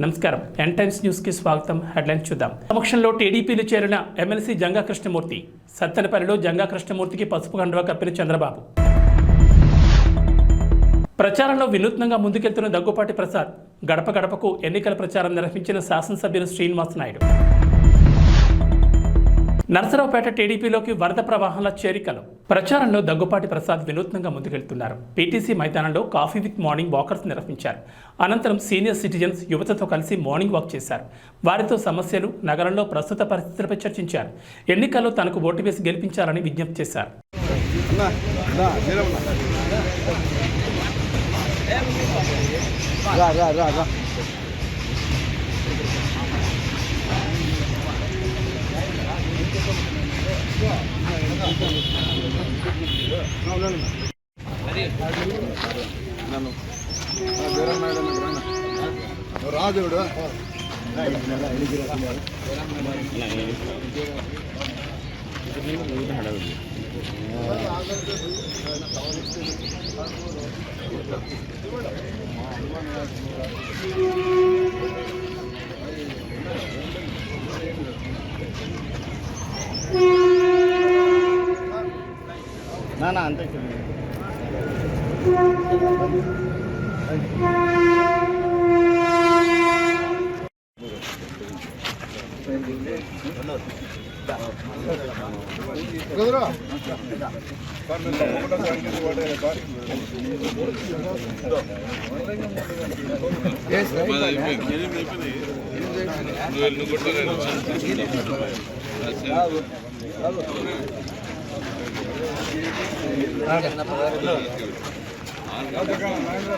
నమస్కారం n times news కి స్వాగతం. హెడ్లైన్స్ చూద్దాం. సమక్షంలో టీడీపీలో చేరిన ఎమ్మెల్సీ జంగా కృష్ణమూర్తి. సత్తెనపల్లిలో జంగా కృష్ణమూర్తికి పసుపు కండువా కప్పిన చంద్రబాబు. ప్రచారంలో వినూత్నంగా ముందుకెళ్తున్న దగ్గుపాటి ప్రసాద్. గడప గడపకు ఎన్నికల ప్రచారం నిర్వహించిన శాసనసభ్యులు శ్రీనివాస్ నాయుడు. నర్సరావుపేట టీడీపీలోకి వరద ప్రవాహంలో చేరికలు. ప్రచారంలో దగ్గుపాటి ప్రసాద్ వినూత్నంగా ముందుకెళ్తున్నారు. పీటీసీ మైదానంలో కాఫీ విత్ మార్నింగ్ వాకర్స్ నిర్వహించారు. అనంతరం సీనియర్ సిటిజన్స్ యువతతో కలిసి మార్నింగ్ వాక్ చేశారు. వారితో సమస్యలు, నగరంలో ప్రస్తుత పరిస్థితులపై చర్చించారు. ఎన్నికల్లో తనకు ఓటు వేసి గెలిపించాలని విజ్ఞప్తి చేశారు. రాజుడు నా అంతే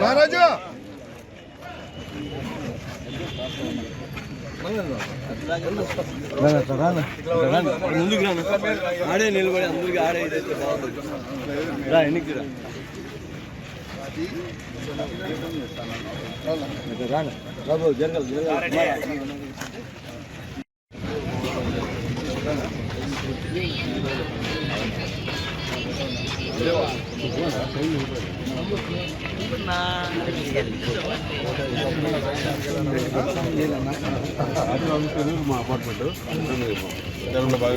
రాజు ముందుకు ఆడే నిలబడి అందరికి ఆడే రా ఎన్నికి రాబు జంగల్ మా అపార్ట్మెంట్ బాగా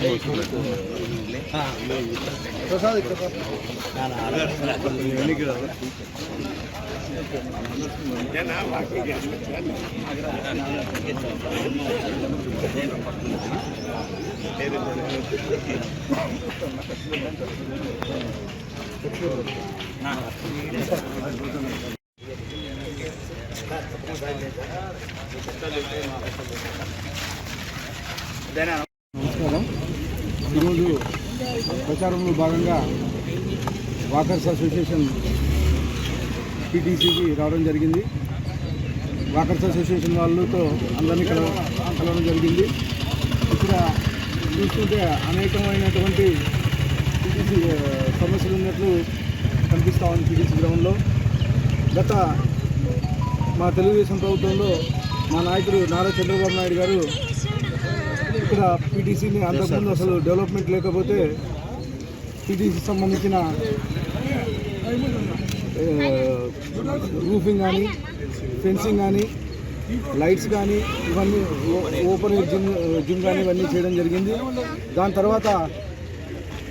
నమస్కారం. ఈరోజు ప్రచారంలో భాగంగా వాకర్స్ అసోసియేషన్ పీటీసీకి రావడం జరిగింది. వాకర్స్ అసోసియేషన్ వాళ్ళతో అందరినీ కలవడం జరిగింది. ఇక్కడ చూస్తుంటే అనేకమైనటువంటి పీటీసీ సమస్యలు ఉన్నట్లు కనిపిస్తూ ఉంది. పీటీసీ గ్రౌండ్లో గత మా తెలుగుదేశం ప్రభుత్వంలో మా నాయకుడు నారా చంద్రబాబు నాయుడు గారు ఇక్కడ పీటీసీని అంతకుముందు అసలు డెవలప్మెంట్ లేకపోతే పీటీసీకి సంబంధించిన రూఫింగ్ కానీ, ఫెన్సింగ్ కానీ, లైట్స్ కానీ, ఇవన్నీ ఓపెన్ ఎయిర్ జిమ్ కానీ ఇవన్నీ చేయడం జరిగింది. దాని తర్వాత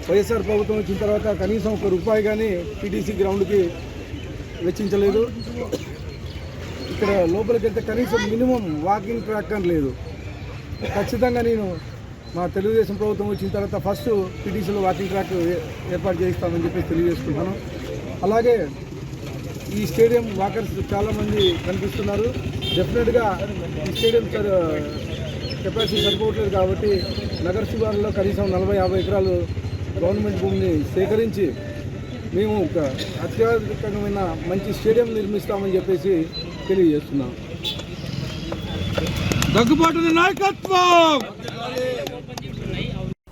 వైఎస్ఆర్ ప్రభుత్వం వచ్చిన తర్వాత కనీసం ₹1 కానీ పీటీసీ గ్రౌండ్కి వెచ్చించలేదు. ఇక్కడ లోపలికి వెళ్తే కనీసం మినిమం వాకింగ్ ట్రాక్ అని లేదు. ఖచ్చితంగా నేను మా తెలుగుదేశం ప్రభుత్వం వచ్చిన తర్వాత ఫస్ట్ పీటీసీలో వాకింగ్ ట్రాక్ ఏర్పాటు చేయిస్తామని చెప్పి తెలియజేసుకుంటాను. అలాగే ఈ స్టేడియం వాకర్స్ చాలామంది కనిపిస్తున్నారు. డెఫినెట్గా ఈ స్టేడియం కెపాసిటీ సరిపోవట్లేదు కాబట్టి నగర శివారులో కనీసం 40-50 ఎకరాలు గవర్నమెంట్ భూమిని సేకరించి మేము ఒక అత్యాధునికమైన మంచి స్టేడియం నిర్మిస్తామని చెప్పేసి తెలియజేస్తున్నాం. దగ్గుబాటి నాయకత్వం.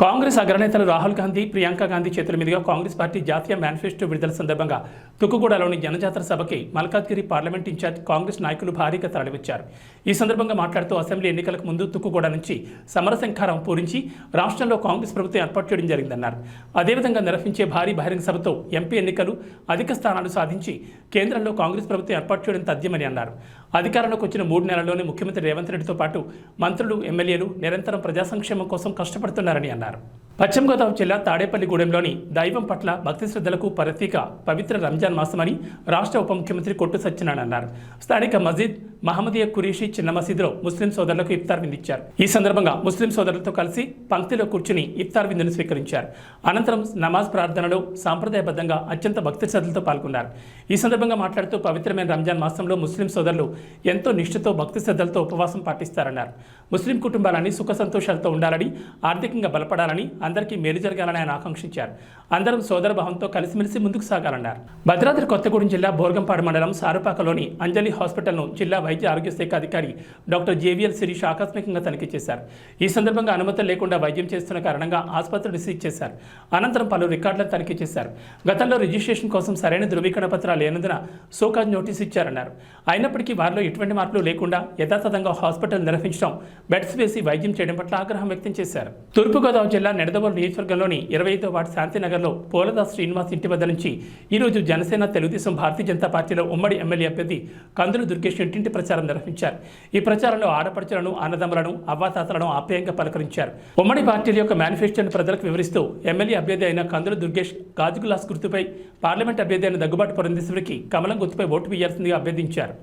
కాంగ్రెస్ అగ్రనేతలు రాహుల్ గాంధీ, ప్రియాంక గాంధీ చేతుల మీదుగా కాంగ్రెస్ పార్టీ జాతీయ మేనిఫెస్టో విడుదల సందర్భంగా తుక్కుగూడలోని జనజాతర సభకి మల్కాజ్గిరి పార్లమెంట్ ఇన్ఛార్జ్ కాంగ్రెస్ నాయకులు భారీగా తరలివచ్చారు. ఈ సందర్భంగా మాట్లాడుతూ అసెంబ్లీ ఎన్నికలకు ముందు తుక్కుగూడ నుంచి సమరశంఖారం పూరించి రాష్ట్రంలో కాంగ్రెస్ ప్రభుత్వం ఏర్పాటు చేయడం జరిగిందన్నారు. అదేవిధంగా నిర్వహించే భారీ బహిరంగ సభతో ఎంపీ ఎన్నికలు అధిక స్థానాలు సాధించి కేంద్రంలో కాంగ్రెస్ ప్రభుత్వం ఏర్పాటు చేయడం తథ్యమని అన్నారు. అధికారంలోకి వచ్చిన 3 నెలల్లోనే ముఖ్యమంత్రి రేవంత్ రెడ్డితో పాటు మంత్రులు, ఎమ్మెల్యేలు నిరంతరం ప్రజా సంక్షేమం కోసం కష్టపడుతున్నారని అన్నారు. పశ్చిమ గోదావరి జిల్లా తాడేపల్లిగూడెంలోని దైవం పట్ల భక్తి శ్రద్ధలకు ప్రతీక పవిత్ర రంజాన్ మాసమని రాష్ట్ర ఉప ముఖ్యమంత్రి కొట్టు సత్యనారాయణ అన్నారు. స్థానిక మస్జిద్ మహమ్మదీయ కురీషి చిన్న మసీదులో ముస్లిం సోదరులకు ఇఫ్తార్ విందిచ్చారు. ఈ సందర్భంగా ముస్లిం సోదరులతో కలిసి పంక్తిలో కూర్చుని ఇఫ్తార్ విందును స్వీకరించారు. అనంతరం నమాజ్ ప్రార్థనలో సాంప్రదాయబద్ధంగా అత్యంత భక్తి శ్రద్ధలతో పాల్గొన్నారు. ఈ సందర్భంగా మాట్లాడుతూ పవిత్రమైన రంజాన్ మాసంలో ముస్లిం సోదరులు ఎంతో నిష్ఠతో భక్తి శ్రద్ధలతో ఉపవాసం పాటిస్తారన్నారు. ముస్లిం కుటుంబాలన్నీ సుఖ సంతోషాలతో ఉండాలని, ఆర్థికంగా బలపడాలని, అందరికీ మేలు జరగాలని ఆయన ఆకాంక్షించారు. అందరం సోదర భావంతో కలిసిమెలిసి ముందుకు సాగాలన్నారు. భద్రాద్రి కొత్తగూడెం జిల్లా బోర్గంపాడు మండలం సారుపాకలోని అంజలి హాస్పిటల్ను జిల్లా వైద్య ఆరోగ్య శాఖ అధికారి డాక్టర్ జేవిఎల్ శిరీష్ ఆకస్మికంగా తనిఖీ చేశారు. ఈ సందర్భంగా అనుమతులు లేకుండా వైద్యం చేస్తున్న కారణంగా ఆసుపత్రిని సీజ్ చేశారు. అనంతరం పలు రికార్డులను తనిఖీ చేశారు. గతంలో రిజిస్ట్రేషన్ కోసం సరైన ధృవీకరణ పత్రాలు లేనందున సోకాజ్ నోటీసు ఇచ్చారన్నారు. అయినప్పటికీ వారిలో ఎటువంటి మార్పులు లేకుండా యథాతథంగా హాస్పిటల్ నిర్వహించడం, బెడ్స్ వేసి వైద్యం చేయడం పట్ల ఆగ్రహం వ్యక్తం చేశారు. తూర్పుగోదావరి జిల్లా నిడదవోలు నియోజకవర్గంలోని 25వ వార్డు శాంతినగర్లో పోలదాస్ శ్రీనివాస్ ఇంటి వద్ద నుంచి ఈరోజు జనసేన, తెలుగుదేశం, భారతీయ జనతా పార్టీలో ఉమ్మడి ఎమ్మెల్యే అభ్యర్థి కందులు దుర్గేష్ ఇంటింటి ప్రచారం నిర్వహించారు. ఈ ప్రచారంలో ఆడపడుచులను, అన్నదమ్ములను, అవ్వాతాతలను ఆప్యాయంగా పలకరించారు. ఉమ్మడి పార్టీల యొక్క మేనిఫెస్టోను ప్రజలకు వివరిస్తూ ఎమ్మెల్యే అభ్యర్థి అయిన కందులు దుర్గేష్ గాజు గ్లాస్ గుర్తుపై, పార్లమెంట్ అభ్యర్థి అయిన దగ్గుబాటి పురంధేశ్వరికి కమలం గుర్తుపై ఓటు వేయాల్సిందిగా అభ్యర్థించారు.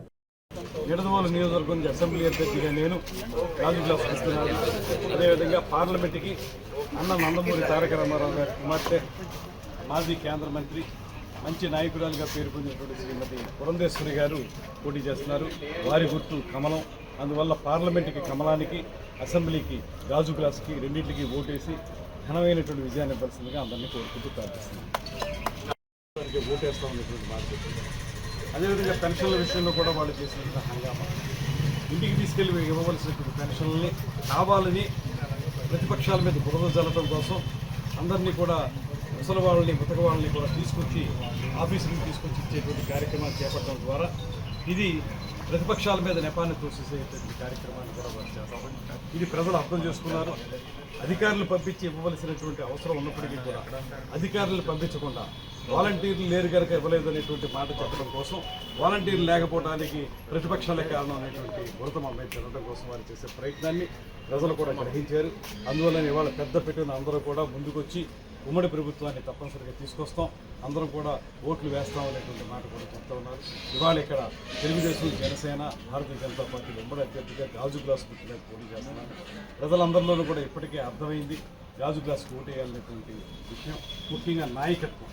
నిడదవోలు నియోజకవర్గం అసెంబ్లీ అభ్యర్థిగా నేను గాజు గ్లాస్ ఇస్తున్నాను. అదేవిధంగా పార్లమెంట్కి నందమూరి తారక రామారావు గారి కుమార్తె, మాజీ కేంద్ర మంత్రి, మంచి నాయకురాలుగా పేరు పొందినటువంటి శ్రీమతి పురంధేశ్వరి గారు పోటీ చేస్తున్నారు. వారి గుర్తు కమలం. అందువల్ల పార్లమెంట్కి కమలానికి, అసెంబ్లీకి గాజు గ్లాస్కి రెండింటికి ఓటేసి ఘనమైనటువంటి విజయాన్ని ఇవ్వాల్సిందిగా అందరినీ కోరుకుంటూ ప్రార్థిస్తున్నాను. ఓటేస్తా ఉన్నటువంటి మాట చెప్పింది. అదేవిధంగా పెన్షన్ల విషయంలో కూడా వాళ్ళు చేసినటువంటి హంగామా, ఇంటికి తీసుకెళ్లి ఇవ్వవలసినటువంటి పెన్షన్లని కావాలని ప్రతిపక్షాల మీద బురద జల్లడం కోసం అందరినీ కూడా ముసలి వాళ్ళని, ముతక వాళ్ళని కూడా తీసుకొచ్చి ఆఫీసులకు తీసుకొచ్చి ఇచ్చేటువంటి కార్యక్రమాలు చేపట్టడం ద్వారా ఇది ప్రతిపక్షాల మీద నెపాన్ని తోసేసేటువంటి కార్యక్రమాన్ని కూడా వారు చేస్తాం. ఇది ప్రజలు అర్థం చేసుకున్నారు. అధికారులు పంపించి ఇవ్వవలసినటువంటి అవసరం ఉన్నప్పటికీ కూడా అధికారులు పంపించకుండా వాలంటీర్లు లేరు కనుక ఇవ్వలేదు అనేటువంటి మాట చెప్పడం కోసం, వాలంటీర్లు లేకపోవడానికి ప్రతిపక్షాలే కారణం అనేటువంటి గురతం అమ్మాయి తినడం కోసం వారు చేసే ప్రయత్నాన్ని ప్రజలు కూడా గ్రహించారు. అందువల్ల ఇవాళ పెద్ద పెట్టిన అందరూ కూడా ముందుకొచ్చి ఉమ్మడి ప్రభుత్వాన్ని తప్పనిసరిగా తీసుకొస్తాం, అందరం కూడా ఓట్లు వేస్తాం అనేటువంటి మాట కూడా చెప్తా ఉన్నారు. ఇవాళ ఇక్కడ తెలుగుదేశం, జనసేన, భారతీయ జనతా పార్టీ ఉమ్మడి అభ్యర్థిగా గాజు గ్లాస్ గుర్తుగా పోటీ చేస్తున్నారు. ప్రజలందరిలోనూ కూడా ఇప్పటికే అర్థమైంది గాజు గ్లాస్ ఓటు వేయాలనేటువంటి విషయం. ముఖ్యంగా నాయకత్వం,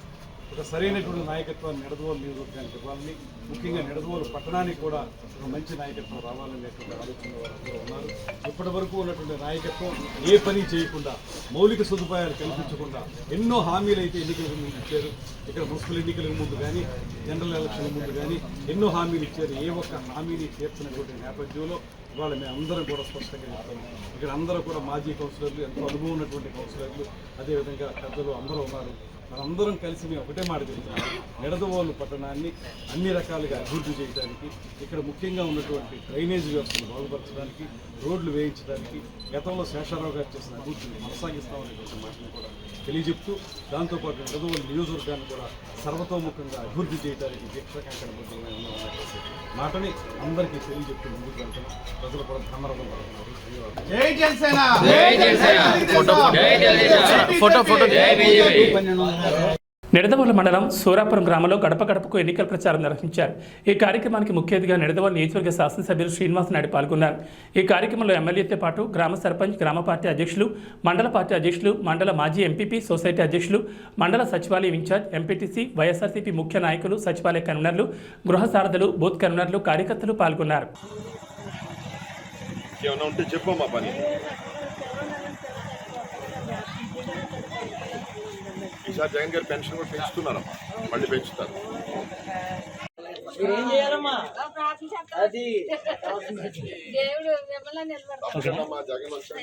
ఒక సరైనటువంటి నాయకత్వాన్ని నిడదవోలు నియోజకవర్గానికి ఇవ్వాలని, ముఖ్యంగా నిడదవోలు పట్టణానికి కూడా ఒక మంచి నాయకత్వం రావాలనేటువంటి ఆలోచన వారందరూ ఉన్నారు. ఇప్పటి వరకు ఉన్నటువంటి నాయకత్వం ఏ పని చేయకుండా, మౌలిక సదుపాయాలు కల్పించకుండా ఎన్నో హామీలు అయితే ఎన్నికలకు ముందు ఇచ్చారు. ఇక్కడ మున్సిపల్ ఎన్నికలకు ముందు కానీ, జనరల్ ఎలక్షన్ ముందు కానీ ఎన్నో హామీలు ఇచ్చారు. ఏ ఒక్క హామీని తీర్చినటువంటి నేపథ్యంలో ఇవాళ మేము అందరం కూడా స్పష్టంగా చెప్తాము. ఇక్కడ అందరూ కూడా మాజీ కౌన్సిలర్లు, ఎంతో అనుభవం ఉన్నటువంటి కౌన్సిలర్లు, అదేవిధంగా పెద్దలు అందరూ ఉన్నారు. మనందరం కలిసి మేము ఒకటే మాట చెప్తున్నాం, నిడదవోలు పట్టణాన్ని అన్ని రకాలుగా అభివృద్ధి చేయడానికి, ఇక్కడ ముఖ్యంగా ఉన్నటువంటి డ్రైనేజ్ వ్యవస్థను బాగుపరచడానికి, రోడ్లు వేయించడానికి, గతంలో శేషారావు గారు చేసిన అభివృద్ధిని కొనసాగిస్తామనేటువంటి మాటను కూడా తెలియజెప్తూ, దాంతోపాటు నిడదవోలు నియోజకవర్గాన్ని కూడా సర్వతోముఖంగా అభివృద్ధి చేయడానికి దీక్షాకాంక్షణ బుద్ధంగా ఉన్నామనేటువంటి మాటని అందరికీ తెలియజెప్తూ ముందుకు వెళ్తున్నాం. ప్రజలు కూడా ధన్యవాదాలు పడుతున్నారు. నిడదవోలు మండలం సూరాపురం గ్రామంలో గడప గడపకు ఎన్నికల ప్రచారం నిర్వహించారు. ఈ కార్యక్రమానికి ముఖ్య అతిథిగా నిడదవోలు నియోజకవర్గ శాసనసభ్యులు శ్రీనివాస్ నాయుడు పాల్గొన్నారు. ఈ కార్యక్రమంలో ఎమ్మెల్యేతో పాటు గ్రామ సర్పంచ్, గ్రామ పార్టీ అధ్యక్షులు, మండల పార్టీ అధ్యక్షులు, మండల మాజీ ఎంపీపీ, సొసైటీ అధ్యక్షులు, మండల సచివాలయం ఇన్ఛార్జ్, ఎంపీటీసీ, వైఎస్ఆర్సీపీ ముఖ్య నాయకులు, సచివాలయ కన్వీనర్లు, గృహ సారథులు, బూత్ కన్వీనర్లు, కార్యకర్తలు పాల్గొన్నారు. ఈసారి జగన్ గారు పెన్షన్ కూడా పెంచుతున్నారమ్మా, మళ్ళీ పెంచుతారు. జగన్ వచ్చాడు.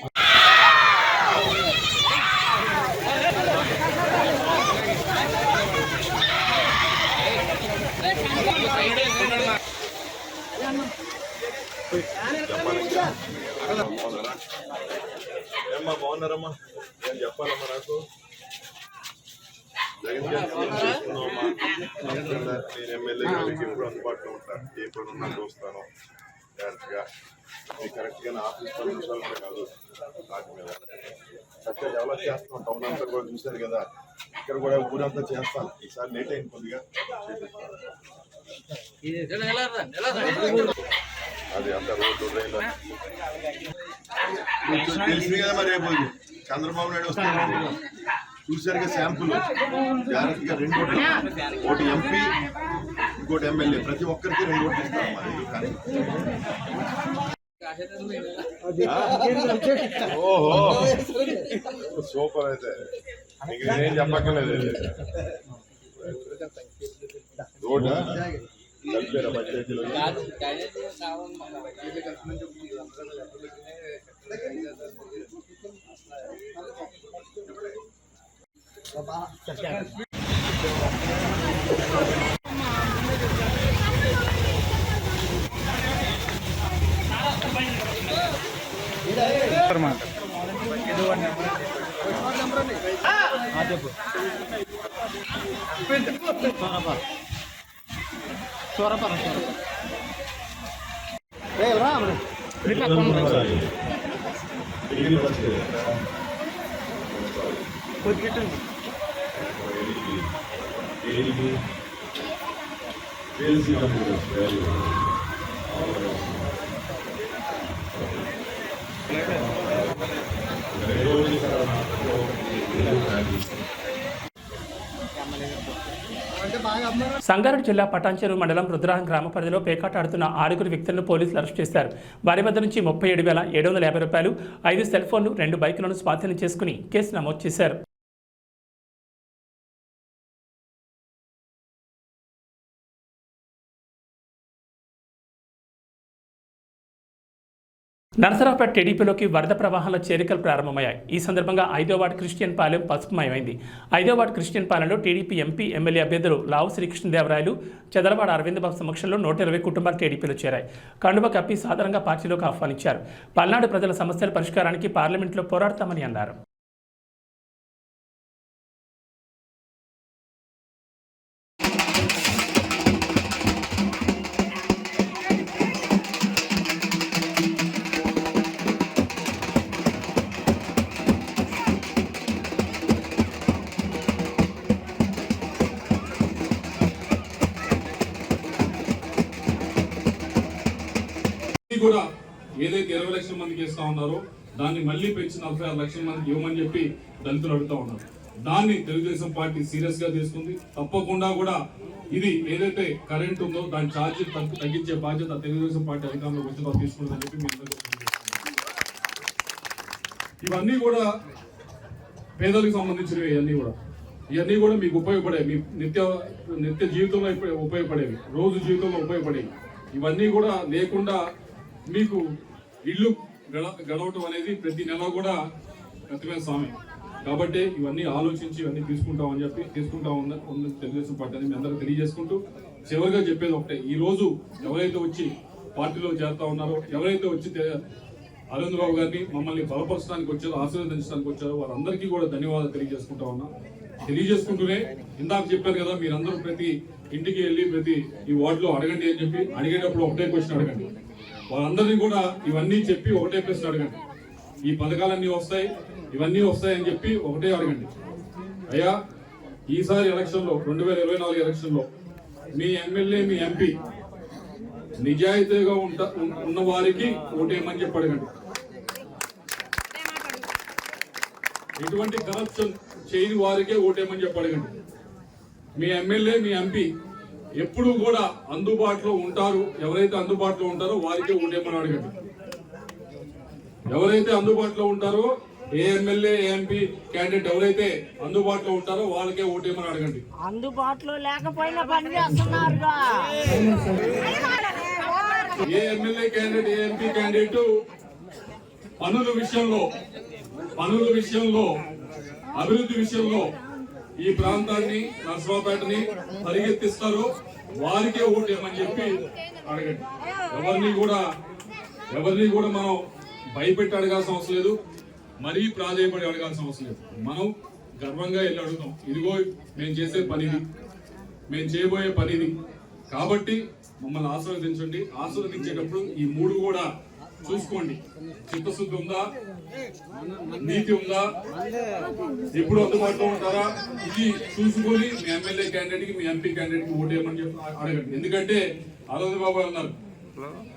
బాగున్నారా? ఏమ్మా బాగున్నారమ్మా? నేను చెప్పాలమ్మా నాకు జగన్ గారు ఫోన్ చేసుకున్నామా, నేను ఎమ్మెల్యే గారికి ఎప్పుడు అందుబాటులో ఉంటాను, ఏ పని ఉన్నా చూస్తాను డైరెక్ట్గా. అది కరెక్ట్గా నా ఆఫీస్ 10 నిమిషాలు కూడా కాదు వాటి మీద చక్కగా డెవలప్ చేస్తున్నాం. టౌన్ అంతా కూడా చూశారు కదా, ఇక్కడ కూడా ఊరంతా చేస్తాను. ఈసారి లేట్ అయింది కొద్దిగా, అది అంత రోడ్డు రైలు తెలిసింది కదా. మరి రేపు చంద్రబాబు నాయుడు వస్తున్నారు, చూసారుగా శాంపుల్. జాగ్రత్తగా 2 ఓట్లు, ఒకటి ఎంపీ, ఇంకోటి ఎమ్మెల్యే, ప్రతి ఒక్కరికి 2 ఓట్లు ఇస్తారు. మరి ఓహో సూపర్. అయితే మీకు నేనేం చెప్పక్కర్లేదు. రోడ్డా కలిపారా పంచాయతీలో? సంగారెడ్డి జిల్లా పటాన్చెరు మండలం రుద్రారం గ్రామ పరిధిలో పేకాట ఆడుతున్న 6 వ్యక్తులను పోలీసులు అరెస్ట్ చేశారు. వారి వద్ద నుంచి 37,750 రూపాయలు, 5 సెల్ ఫోన్లు, 2 బైకులను స్వాధీనం చేసుకుని కేసు నమోదు చేశారు. నరసరావుపేట టీడీపీలోకి వరద ప్రవాహంలో చేరికలు ప్రారంభమయ్యాయి. ఈ సందర్భంగా 5వ వార్డు క్రిస్టియన్ పాలెం పసుపుమయమైంది. 5వ వార్డు క్రిస్టియన్ పాలెంలో టీడీపీ ఎంపీ, ఎమ్మెల్యే అభ్యర్థులు లావు శ్రీకృష్ణదేవరాయలు, చదలవాడ అరవింద్ బాబు సమక్షంలో 120 కుటుంబాలు టీడీపీలో చేరాయి. కండువ కప్పి సాధారణంగా పార్టీలోకి ఆహ్వానించారు. పల్నాడు ప్రజల సమస్యల పరిష్కారానికి పార్లమెంట్లో పోరాడతామని అన్నారు. కూడా ఏదైతే 20 లక్షల మందికి ఇస్తా ఉన్నారో దాన్ని మళ్ళీ పెంచి 46 లక్షల మందికి ఇవ్వమని చెప్పి దళితులు అడుగుతా ఉన్నారు. దాన్ని తెలుగుదేశం పార్టీ సీరియస్ గా తీసుకుంది. తప్పకుండా కూడా ఇది ఏదైతే కరెంట్ ఉందో దాని ఛార్జీలు తగ్గించే బాధ్యత తెలుగుదేశం పార్టీ అధికారంలోకి వచ్చిన తర్వాత తీసుకుంటుందని చెప్పి మీ అందరికీ ఇవన్నీ కూడా పేదలకు సంబంధించినవి. ఇవన్నీ కూడా మీకు ఉపయోగపడేవి, మీ నిత్య జీవితంలో ఉపయోగపడేవి, రోజు జీవితంలో ఉపయోగపడేవి. ఇవన్నీ కూడా లేకుండా మీకు ఇల్లు గడవటం అనేది ప్రతి నెల కూడా కష్టమైన సమయం. కాబట్టి ఇవన్నీ ఆలోచించి ఇవన్నీ తీసుకుంటా ఉంది తెలుగుదేశం పార్టీ అని మీ అందరూ తెలియజేసుకుంటూ, చివరిగా చెప్పేది ఒకటే, ఈ రోజు ఎవరైతే వచ్చి పార్టీలో చేరుతా ఉన్నారో, ఎవరైతే వచ్చి అరవింద్ బాబు గారిని మమ్మల్ని బలపరచడానికి వచ్చారో, ఆశీర్వదించడానికి వచ్చారో వారందరికీ కూడా ధన్యవాదాలు తెలియజేసుకుంటూనే ఇందాక చెప్పారు కదా, మీరందరూ ప్రతి ఇంటికి వెళ్ళి ప్రతి ఈ వార్డులో అడగండి అని చెప్పి, అడిగేటప్పుడు ఒకటే క్వశ్చన్ అడగండి. వాళ్ళందరినీ కూడా ఇవన్నీ చెప్పి ఒకటే ప్రశ్న అడగండి. ఈ పథకాలన్నీ వస్తాయి, ఇవన్నీ వస్తాయని చెప్పి ఒకటే అడగండి. అయ్యా, ఈసారి ఎలక్షన్లో 2024 ఎలక్షన్లో మీ ఎమ్మెల్యే, మీ ఎంపీ నిజాయితీగా ఉన్న వారికి ఓటేయమని చెప్పి అడగండి. ఎటువంటి కరప్షన్ చేయని వారికే ఓటేయమని చెప్పి అడగండి. మీ ఎమ్మెల్యే, మీ ఎంపీ ఎప్పుడు కూడా అందుబాటులో ఉంటారు, ఎవరైతే అందుబాటులో ఉంటారో వారికే ఓటేయమని అడగండి. ఎవరైతే అందుబాటులో ఉంటారో, ఏ ఎమ్మెల్యే, ఎంపీ క్యాండిడేట్ ఎవరైతే అందుబాటులో ఉంటారో వాళ్ళకే ఓటేయమని అడగండి. అందుబాటులో లేకపోయినా పని చేస్తున్నారుగా. ఏ ఎమ్మెల్యే క్యాండిడేట్, ఏ ఎంపీ క్యాండిడేట్ పనుల విషయంలో అభివృద్ధి విషయంలో ఈ ప్రాంతాన్ని, నర్సరావుపేటని పరిగెత్తిస్తారో వారికే ఓటేయమని చెప్పి అడగండి. ఎవరిని కూడా మనం భయపెట్టి అడగాల్సిన అవసరం లేదు, మరీ ప్రాధాయపడి అడగాల్సిన అవసరం లేదు. మనం గర్వంగా వెళ్ళి అడుగుతాం, ఇదిగో మేము చేసే పనిది, మేము చేయబోయే పనిది. కాబట్టి మమ్మల్ని ఆశీర్వదించండి. ఆశీర్వదించేటప్పుడు ఈ 3 కూడా చూసుకోండి. చిత్తశుద్ధి ఉందా, నీతి ఉందా, ఎప్పుడు అందుబాటులో ఉంటారా, ఇది చూసుకొని మీ ఎమ్మెల్యే క్యాండిడేట్ కి, మీ ఎంపీ క్యాండిడేట్ కి ఓటేయమని చెప్పి అడగండి. ఎందుకంటే అరవింద్ బాబు అన్నారు,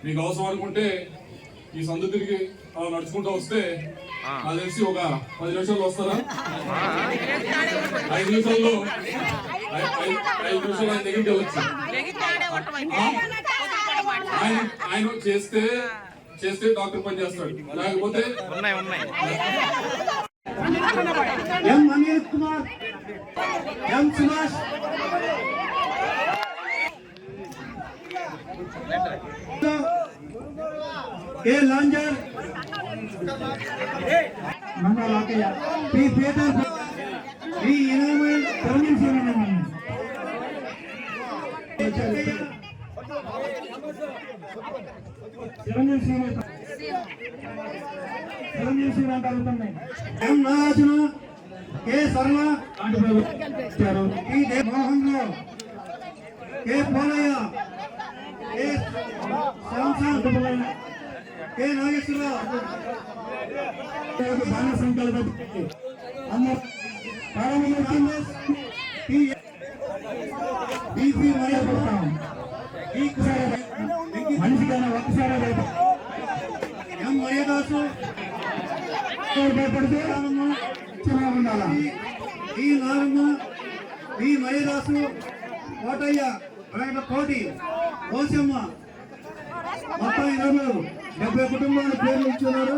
మీకు అవసరం అనుకుంటే ఈ సందు తిరిగి నడుచుకుంటూ వస్తే నాకు తెలిసి ఒక 10 నిమిషాలు వస్తారా, 5 నిమిషాల్లో 5 నిమిషాలు ఆయన దగ్గరికి వెళ్ళచ్చు. ఆయన చేస్తే డాక్టర్ పని చేస్తాడు, లేకపోతే M Anil Kumar, M Subhash, K లాంజర్, Manna Lakayya, P Peter, P ఇనామల్, Tamil cinema M Nagarjuna, K Sarala, T Mohan Rao, K Polayya, K Samson, K Nageswararao, బాణ సంకల్ప మనిషికైనా ఒక్కసారి ఎం మర్యాదాసు భయపడితే చిన్నగా ఉండాలా. ఈ నారమ్మ, ఈ మర్యాదాసు, కోటయ్య, కోటి, కోసమ్మ, మొత్తం 70 కుటుంబాల పేర్లు ఇచ్చున్నారు.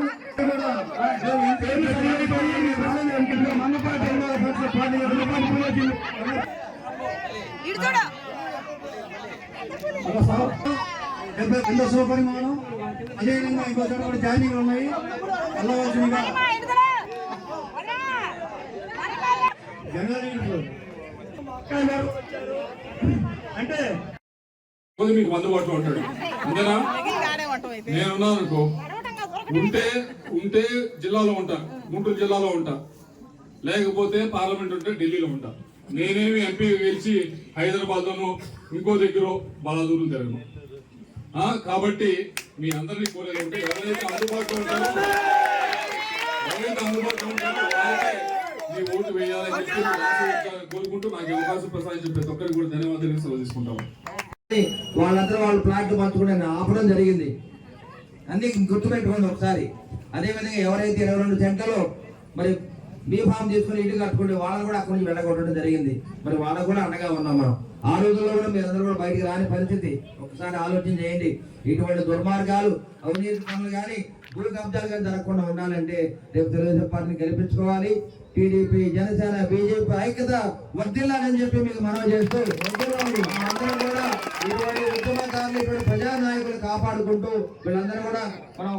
ఎంతో శుభపరిమాణం. అదేవిధంగా ఇంకో చోట కూడా జాయినింగ్ ఉన్నాయి. వెళ్ళవలసిందిగా అంటే మీకు అందుబాటులో ఉంటాడు. అంతేనా? నేనున్నాను అనుకో, ఉంటే జిల్లాలో ఉంటా, గుంటూరు జిల్లాలో ఉంటా, లేకపోతే పార్లమెంట్ ఉంటే ఢిల్లీలో ఉంటా. నేనేమి ఎంపీ గెలిచి హైదరాబాద్ లోనో ఇంకో దగ్గర బలాదూరం తిరగను. కాబట్టి మీ అందరినీ కోరేది ఉంటే ఎవరైతే అందుబాటులో ఉంటారో వాళ్ళకే మీ ఓటు వేయాలని చెప్పి కోరుకుంటూ నాకు అవకాశం ప్రసాదించిన ప్రతి ఒక్కరికి కూడా ధన్యవాదాలు సెలవు తీసుకుంటాము. వాళ్ళందరూ వాళ్ళు ప్లాట్లు పంచుకునే ఆపడం జరిగింది. అన్ని గుర్తుపెట్టుకోండి ఒకసారి. అదేవిధంగా ఎవరైతే 22 సెంట్లలో మరి బీఫామ్ తీసుకుని ఇల్లు కట్టుకుంటే వాళ్ళని కూడా అక్కడి నుంచి వెళ్ళగొట్టడం జరిగింది. మరి వాళ్ళకు కూడా అండగా ఉన్నాం మనం. ఆ రోజుల్లో కూడా మీరందరూ కూడా బయటికి రాని పరిస్థితి. ఒకసారి ఆలోచన చేయండి. ఇటువంటి దుర్మార్గాలు, అవినీతి పనులు కానీ, భూ కబ్జాలు కానీ జరగకుండా ఉండాలంటే రేపు తెలుగుదేశం పార్టీని గెలిపించుకోవాలి. టీడీపీ, జనసేన, బీజేపీ ఐక్యత వర్ధిల్లాలని చెప్పి మీకు మనవి చేస్తూ అందరం కూడా ఇటువంటి ఉద్యమకారులు, ఇటువంటి ప్రజానాయకులు కాపాడుకుంటూ వీళ్ళందరూ కూడా మనం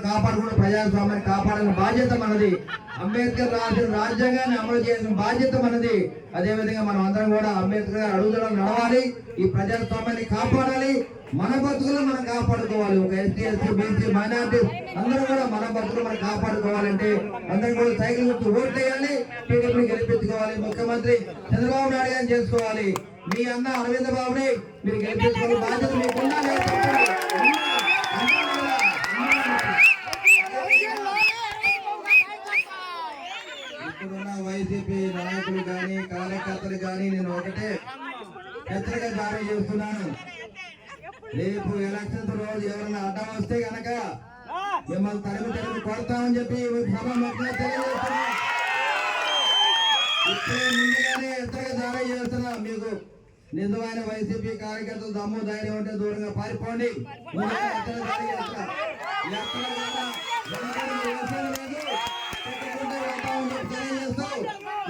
కాపాడుకుంటూ ప్రజాస్వామ్యాన్ని కాపాడాలని బాధ్యత మనది. అంబేద్కర్ రాసిన రాజ్యాంగాన్ని అమలు చేసిన బాధ్యత మనది. అదేవిధంగా మనం అందరం కూడా అంబేద్కర్ అడుగుదలను నడవాలి. ఈ ప్రజాస్వామ్యాన్ని కాపాడాలి. మన బతుకులు మనం కాపాడుకోవాలి. ఒక ఎస్టీ, ఎస్సీ, బీసీ, మైనార్టీ అందరూ కూడా మన బతుకులు మనం కాపాడుకోవాలంటే అందరం కూడా సైకిల్ గుర్తు ఓటు వేయాలి. టీడీపీని గెలిపించుకోవాలి. ముఖ్యమంత్రి చంద్రబాబు నాయుడు గారిని చేసుకోవాలి. మీ అన్న అరవింద్ బాబుని మీరు గెలిపించుకోవాలి. బాధ్యత మీకు ఉండాలి. ఇప్పుడున్న వైసీపీ నాయకులు కానీ, కార్యకర్తలు కానీ నేను ఒకటే హెచ్చరిక జారీ చేస్తున్నాను. రేపు ఎలక్షన్స్ రోజు ఎవరైనా అడ్డం వస్తే గనక మిమ్మల్ని తరిమి కొడతామని చెప్పి సభ మధ్యలో తెలియజేస్తున్నా. ఇప్పుడే ముందుగానే హెచ్చరిక జారీ చేస్తున్నా. మీకు నిజమైన వైసీపీ కార్యకర్తలు దమ్ము ధైర్యం ఉంటే దూరంగా పారిపోండి.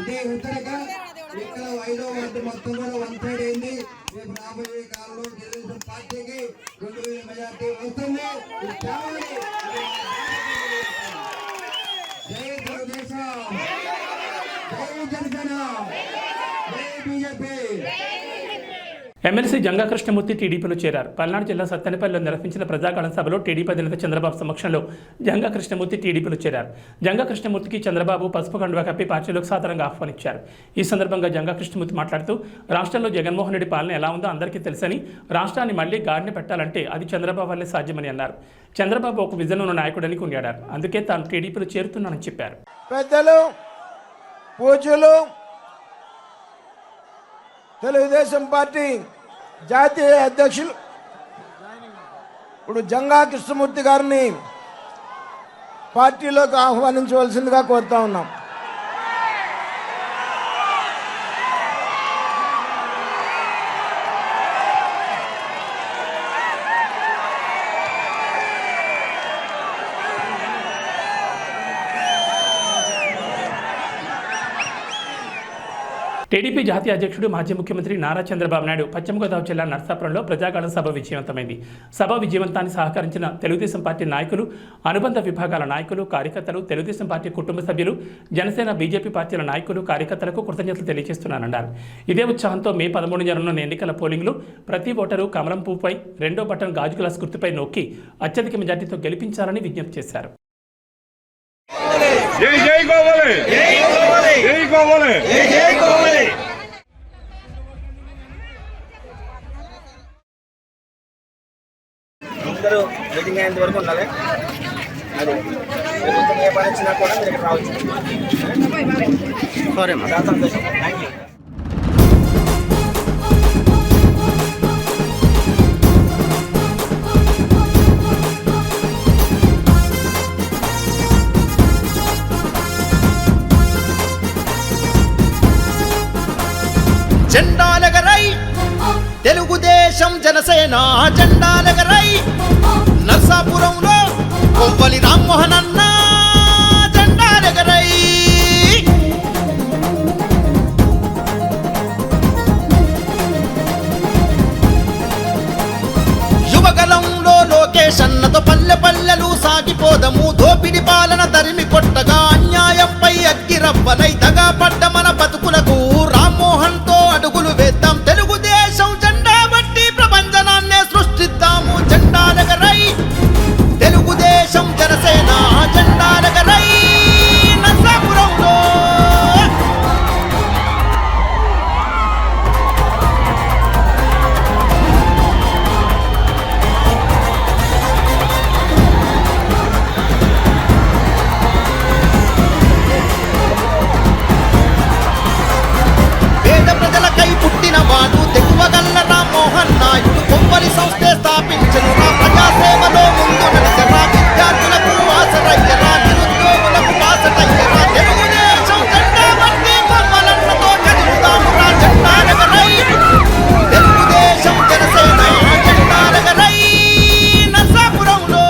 ఇదే హెచ్చరిక. ఇక్కడ 5వ వార్డు మొత్తం కూడా 1 సైడ్ అయింది. రేపు రాబోయే కాలంలో తెలుగుదేశం పార్టీకి 2000 మెజార్టీ వస్తుంది. జై తెలుగుదేశం, జై జనసేన, జై బీజేపీ. ఎమ్మెల్సీ జంగా కృష్ణమూర్తి టీడీపీలో చేరారు. పల్నాడు జిల్లా సత్తెనపల్లిలో నిర్వహించిన ప్రజాకాలం సభలో టీడీపీ అధినేత చంద్రబాబు సమక్షంలో జంగా కృష్ణమూర్తి టీడీపీలో చేరారు. జంగా కృష్ణమూర్తికి చంద్రబాబు పసుపు కండువా కప్పి పార్టీలోకి సాధారణంగా ఆహ్వానించారు. ఈ సందర్భంగా జంగా కృష్ణమూర్తి మాట్లాడుతూ రాష్ట్రంలో జగన్మోహన్ రెడ్డి పాలన ఎలా ఉందో అందరికీ తెలుసని, రాష్ట్రాన్ని మళ్లీ గాడిని పెట్టాలంటే అది చంద్రబాబు వల్లే సాధ్యమని అన్నారు. చంద్రబాబు ఒక విజన్ ఉన్న నాయకుడని కొనియాడారు. అందుకే తాను టీడీపీలో చేరుతున్నానని చెప్పారు. పెద్దలు, పూజ్యులు, తెలుగుదేశం పార్టీ జాతీయ అధ్యక్షులు ఇప్పుడు జంగా కృష్ణమూర్తి గారిని పార్టీలోకి ఆహ్వానించవలసిందిగా కోరుతా ఉన్నాం. టీడీపీ జాతీయ అధ్యక్షుడు మాజీ ముఖ్యమంత్రి నారా చంద్రబాబు నాయుడు పశ్చిమ గోదావరి జిల్లా నర్సాపురంలో ప్రజాకాలం సభ విజయవంతమైంది. సభ విజయవంతానికి సహకరించిన తెలుగుదేశం పార్టీ నాయకులు, అనుబంధ విభాగాల నాయకులు, కార్యకర్తలు, తెలుగుదేశం పార్టీ కుటుంబ సభ్యులు, జనసేన, బీజేపీ పార్టీల నాయకులు, కార్యకర్తలకు కృతజ్ఞతలు తెలియజేస్తున్నానన్నారు. ఇదే ఉత్సాహంతో మే 13 జరగనున్న ఎన్నికల పోలింగ్లో ప్రతి ఓటరు కమలం పువ్వుపై 2వ బటన్ గాజు గ్లాస్ గుర్తుపై నొక్కి అత్యధిక మెజార్టీతో గెలిపించాలని విజ్ఞప్తి చేశారు. జై జై గోవలే, జై గోవలే, జై గోవలే, జై జై గోవలే. అందరూ మీటింగ్ అయ్యేంత వరకు ఉండాలి. అది ఏ పని వచ్చినా కూడా మీరు ఇక్కడ రావచ్చు. సారీ అమ్మా, చాలా సంతోషం. Thank you. జెండాలెగరై తెలుగుదేశం జనసేన జెండాలెగరై నర్సాపురంలో కొవ్వలి రామ్మోహన్ అన్న జెండాలెగరై యువగలంలో లోకేష్ అన్నతో పల్లె పల్లెలు సాగిపోదము. దోపిడి పాలన తరిమి కొట్టగా అన్యాయంపై అగ్గిరవ్వనై దగా పడ్డ మన బతుకులకు రామ్మోహన్ తో అడుగులు వేద్దాం. తెలుగుదేశం జెండా బట్టి ప్రపంచనాన్నే సృష్టిద్దాము. జెండాలెగరై తెలుగుదేశం జనసేన జెండాలెగరై నర్సాపురంలో. పేద ప్రజలకై పుట్టినవాడు తెగువగల్ల రామ్మోహన్ నాయుడు కొవ్వలి సంస్థ స్థాపించను. రా ప్రజాసేవలో ముందు నడిచరా, విద్యార్థులకు ఆసరయ్యరా, నిరుద్యోగులకు బాసటయ్యరా. తెలుగుదేశం జెండా బట్టి కొవ్వలన్నతో కదులుదాము రా. జెండాలెగరై తెలుగుదేశం జనసేన జెండాలెగరై నర్సాపురంలో.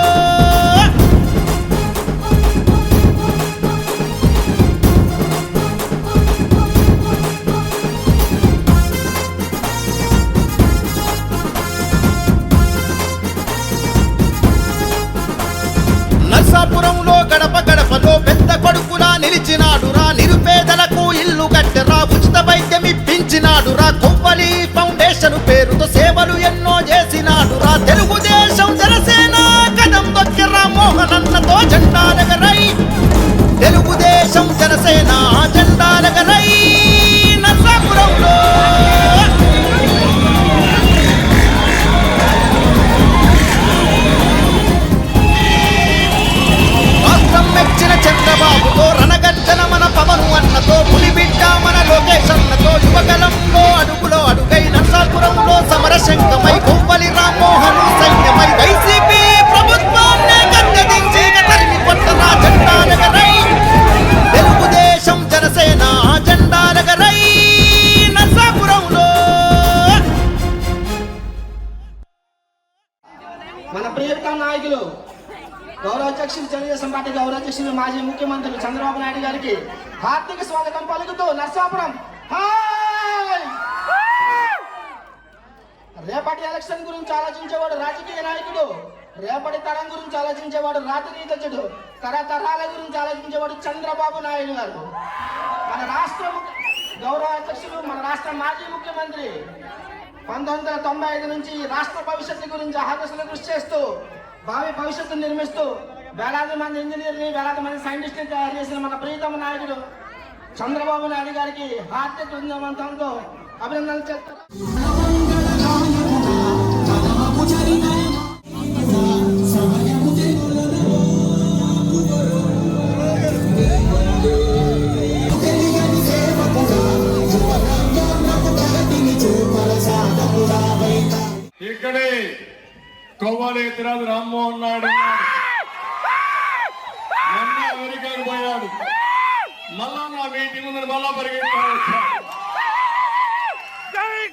నర్సాపురంలో గడప గడపలో పెద్ద కొడుకులా నిలిచినాడురా. నిరుపేదలకు ఇల్లు కట్టెరా, ఉచిత వైద్యం ఇప్పించినాడురా. కొవ్వలి ఫౌండేషన్ పేరుతో సేవలు ఎన్నో చేసినాడురా. తెలుగుదేశం జనసేన కదం దొక్కెరా మోహన్ అన్నతో జెండాలెగరై తెలుగుదేశం జనసేన జెండాలెగరై నర్సాపురంలో. రాష్ట్రం మెచ్చిన చంద్రబాబుతో రణగర్జన మన పవను అన్నతో, పులిబిడ్డ మన లోకేష్ అన్నతో, యువగలంలో అడుగులో అడుగై నర్సాపురంలో సమరశంకమై కొవ్వలి రామ్మోహన్ సైన్యమై వైసీపీ ప్రభుత్వాన్ని గద్దెదించి తరిమి కొట్టరా. జెండాలెగరై తెలుగుదేశం జనసేన జెండాలెగరై నర్సాపురంలో. మన ప్రియతమ నాయకులు గౌరవ అధ్యక్షులు, తెలుగుదేశం పార్టీ గౌరవ అధ్యక్షులు, మాజీ ముఖ్యమంత్రి చంద్రబాబు నాయుడు గారికి హార్దిక స్వాగతం పలుకుతూ నర్సాపురం హాయ్. రేపటి ఎలక్షన్ గురించి ఆలోచించేవాడు రాజకీయ నాయకుడు, రేపటి తరం గురించి ఆలోచించేవాడు రాజనీతిజ్ఞుడు, తరతరాల గురించి ఆలోచించేవాడు చంద్రబాబు నాయుడు గారు. మన రాష్ట్ర గౌరవ అధ్యక్షులు, మన రాష్ట్ర మాజీ ముఖ్యమంత్రి 1995 నుంచి రాష్ట్ర భవిష్యత్తు గురించి అహర్నిశలు కృషి చేస్తూ భావి భవిష్యత్తును నిర్మిస్తూ వేలాది మంది ఇంజనీర్ని వేలాది మంది సైంటిస్ట్ని తయారు చేసిన మన ప్రియతమ నాయకుడు చంద్రబాబు నాయుడు గారికి హార్దిక బృందవంతంతో అభినందనలు చేస్తారు. ఇక్కడే కొవ్వాలి ఎత్తిరాజు రామ్మోహన్ నాయుడు మొన్న అమెరికాకు పోయాడు, మళ్ళా నా మీటింగ్ ఉందని మళ్ళా పరిగెత్తాడు.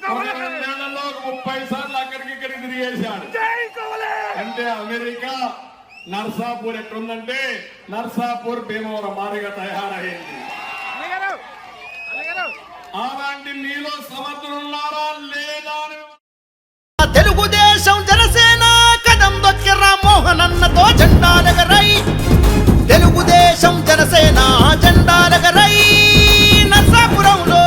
2 నెలల్లో 30 సార్లు అక్కడికి ఇక్కడికి తిరిగేశాడు. అంటే అమెరికా నర్సాపూర్ ఎట్లుందంటే నర్సాపూర్ భీమవరం మారిగా తయారైంది. అలాంటి మీలో సమర్థులున్నారా లేదా అని తెలుగుదేశం జనసేన కదం దొక్కి రామ్మోహన్ అన్నతో జెండాలెగరై, తెలుగుదేశం జనసేన జెండాలెగరై నర్సాపురంలో.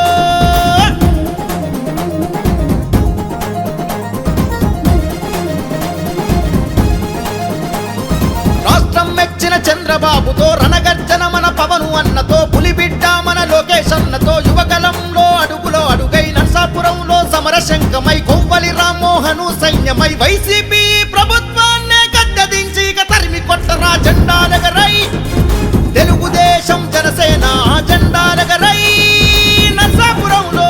రాష్ట్రం మెచ్చిన చంద్రబాబుతో రణగర్జన మన పవను అన్నతో, పులిబిడ్డ మన లోకేష్ అన్నతో, యువగలంలో అడుగులో అడుగై నర్సాపురంలో సమరశంకమై కొవ్వలి రామ్మోహను సైన్యమై వైసీపీ ప్రభుత్వాన్నే గద్దెదించి తరిమి కొట్టరా జెండాలెగరై, తెలుగుదేశం జనసేన జెండాలెగరై నర్సాపురంలో.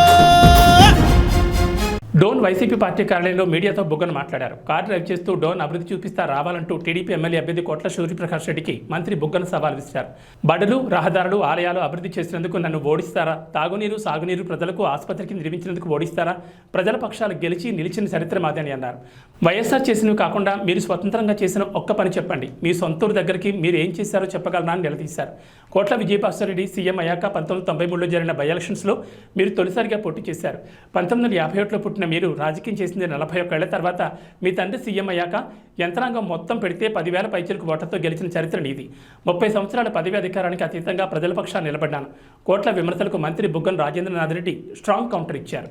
డోన్ వైసీపీ పార్టీ కార్యాలయంలో మీడియాతో బుగ్గన మాట్లాడారు. కారు డ్రైవ్ చేస్తూ డోన్ అభివృద్ధి చూపిస్తా రావాలంటూ టీడీపీ ఎమ్మెల్యే అభ్యర్థి కోట్ల సూర్యప్రకాష్ రెడ్డికి మంత్రి బుగ్గన సవాల్ విసిరారు. బడులు, రహదారులు, ఆలయాలు అభివృద్ధి చేసినందుకు నన్ను ఓడిస్తారా? తాగునీరు, సాగునీరు, ప్రజలకు ఆసుపత్రికి నిర్మించినందుకు ఓడిస్తారా? ప్రజల పక్షాలు గెలిచి నిలిచిన చరిత్ర మాదని అన్నారు. వైఎస్ఆర్ చేసినవి కాకుండా మీరు స్వతంత్రంగా చేసిన ఒక్క పని చెప్పండి, మీ సొంతూరు దగ్గరికి మీరు ఏం చేశారో చెప్పగలనా అని నిలదీశారు. కోట్ల విజయభాస్కర్ రెడ్డి సీఎం అయ్యాక 1993లో జరిగిన బై ఎలక్షన్స్లో మీరు తొలిసారిగా పోటీ చేశారు. 1951లో పుట్టిన మీరు రాజకీయం చేసింది 41 ఏళ్ల తర్వాత మీ తండ్రి సీఎం అయ్యాక యంత్రాంగం మొత్తం పెడితే 10,000 పైచిలకు ఓట్లతో గెలిచిన చరిత్ర నీది. 30 సంవత్సరాల పదవి అధికారానికి అతీతంగా ప్రజల పక్షాన్ని నిలబడ్డాను. కోట్ల విమర్శలకు మంత్రి బుగ్గన రాజేంద్రనాథ్ రెడ్డి స్ట్రాంగ్ కౌంటర్ ఇచ్చారు.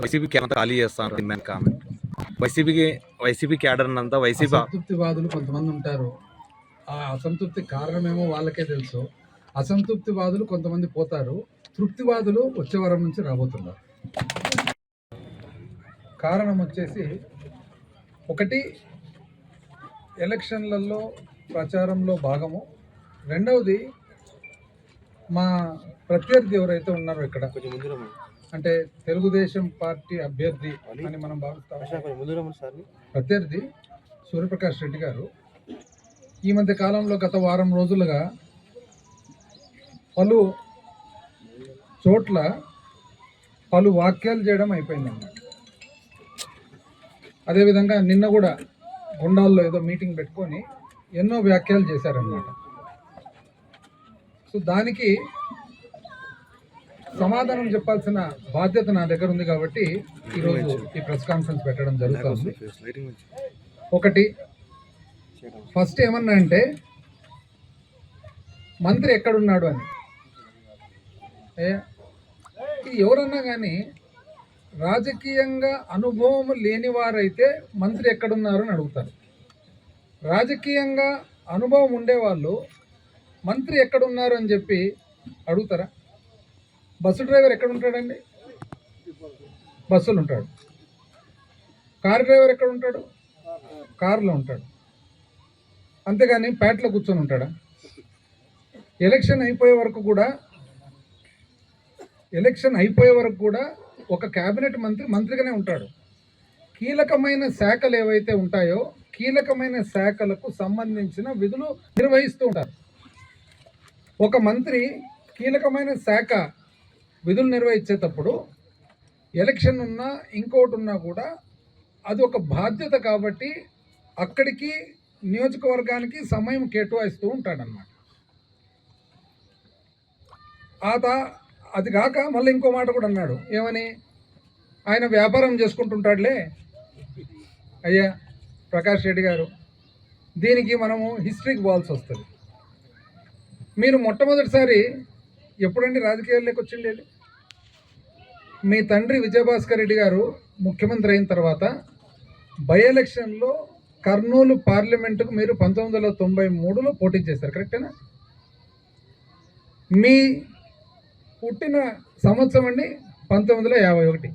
వైసీపీకి ఎంత ఖాళీ చేస్తాను కామెంట్. వైసీపీ క్యాడర్ అంతా వైసీపీ అసంతృప్తివాదులు కొంతమంది ఉంటారు. ఆ అసంతృప్తి కారణమేమో వాళ్ళకే తెలుసు. అసంతృప్తివాదులు కొంతమంది పోతారు, తృప్తివాదులు వచ్చే వారం నుంచి రాబోతున్నారు. కారణం వచ్చేసి ఒకటి ఎలక్షన్లలో ప్రచారంలో భాగము, రెండవది మా ప్రత్యర్థి ఎవరైతే ఉన్నారో ఇక్కడ అంటే తెలుగుదేశం పార్టీ అభ్యర్థి అని మనం భావిస్తాం. ప్రత్యర్థి సూర్యప్రకాష్ రెడ్డి గారు ఈ మధ్య కాలంలో గత వారం రోజులుగా పలు చోట్ల పలు వాక్యాలు చేయడం అయిపోయిందన్నమాట. అదేవిధంగా నిన్న కూడా గుండాల్లో ఏదో మీటింగ్ పెట్టుకొని ఎన్నో వ్యాఖ్యలు చేశారన్నమాట. సో దానికి సమాధానం చెప్పాల్సిన బాధ్యత నా దగ్గర ఉంది కాబట్టి ఈరోజు ఈ ప్రెస్ కాన్ఫరెన్స్ పెట్టడం జరుగుతుంది. ఒకటి ఫస్ట్ ఏమన్నా అంటే మంత్రి ఎక్కడున్నాడు అని. ఎవరన్నా కానీ రాజకీయంగా అనుభవం లేని వారైతే మంత్రి ఎక్కడున్నారు అని అడుగుతారు. రాజకీయంగా అనుభవం ఉండేవాళ్ళు మంత్రి ఎక్కడున్నారు అని చెప్పి అడుగుతారా? బస్సు డ్రైవర్ ఎక్కడ ఉంటాడండి? బస్సులు ఉంటాడు. కారు డ్రైవర్ ఎక్కడ ఉంటాడు? కారులో ఉంటాడు. అంతేగాని ప్యాట్లో కూర్చొని ఉంటాడా? ఎలక్షన్ అయిపోయే వరకు కూడా ఒక కేబినెట్ మంత్రి మంత్రిగానే ఉంటాడు. కీలకమైన శాఖలు ఏవైతే ఉంటాయో కీలకమైన శాఖలకు సంబంధించిన విధులు నిర్వహిస్తూ ఉంటారు. ఒక మంత్రి కీలకమైన శాఖ విధులు నిర్వహించేటప్పుడు ఎలక్షన్ ఉన్నా ఇంకోటి ఉన్నా కూడా అది ఒక బాధ్యత కాబట్టి అక్కడికి నియోజకవర్గానికి సమయం కేటాయిస్తూ ఉంటాడన్నమాట. అది కాక మళ్ళీ ఇంకో మాట కూడా అన్నాడు. ఏమని? ఆయన వ్యాపారం చేసుకుంటుంటాడులే. అయ్యా ప్రకాష్ రెడ్డి గారు, దీనికి మనము హిస్టరీకి పోవాల్సి వస్తుంది. మీరు మొట్టమొదటిసారి ఎప్పుడండి రాజకీయాల్లోకి వచ్చిండేది? మీ తండ్రి విజయభాస్కర్ రెడ్డి గారు ముఖ్యమంత్రి అయిన తర్వాత బై ఎలక్షన్లో కర్నూలు పార్లమెంటుకు మీరు 1993లో పోటీ చేశారు, కరెక్టేనా? మీ పుట్టిన సంవత్సరం అండి 1951.